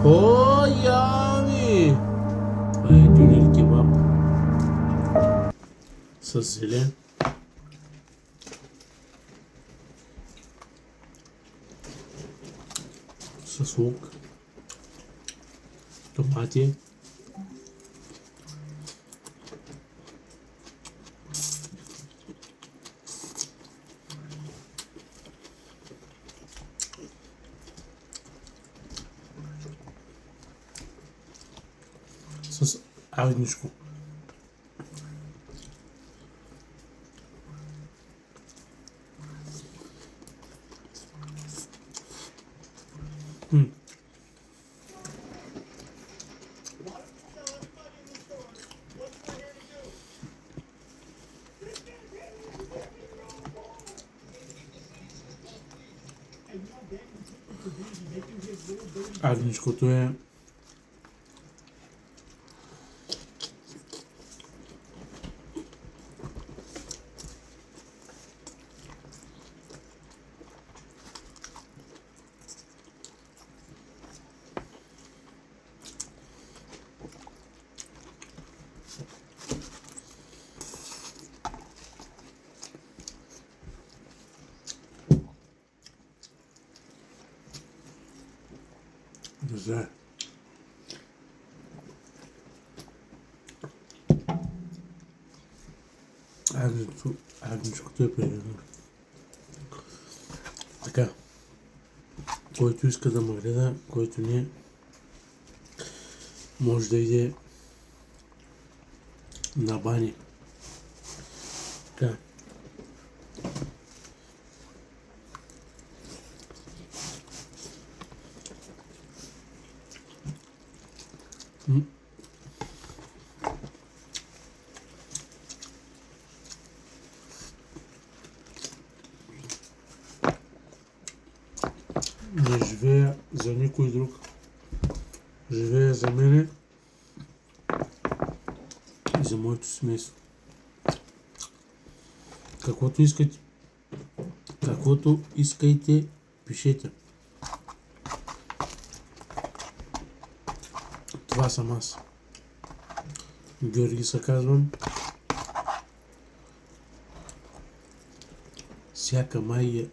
О, ями! Това е дюнер кебаб с зелен. С лук, томати, с агнишко. Агнишкото е не знае. Агничкото е примерно. Така. Който иска да ме гледа, който не, може да иде на бани. Така. Не живея за никой друг. Живея за мене и за моето семейство. Каквото искайте, пишете. Това съм аз. Георги се казвам. Всяка майка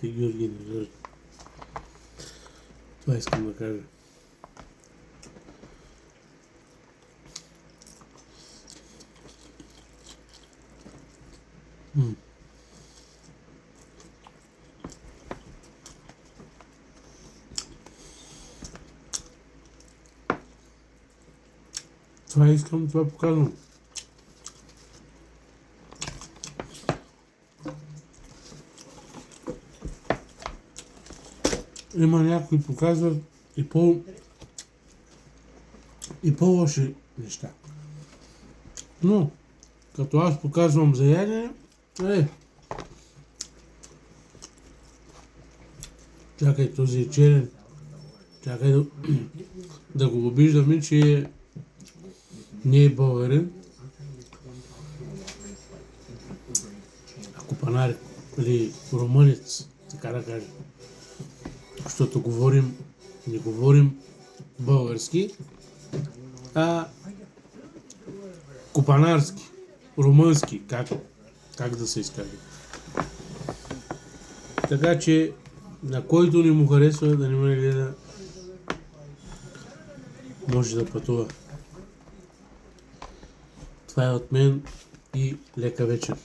Георги не ражда. Това искам да кажа. Това искам, това показвам. Има някои показват и по-лоши неща. Но, като аз показвам за ядене, чакай, този е черен. Чакай да го обиждаме, че не е българин. А купанар или румънец, така да кажем. Защото не говорим български, а купанарски, румънски, как да се изкаже. Така че, на който не му харесва да не ме гледа, може да пътува. Това е от мен и лека вечер.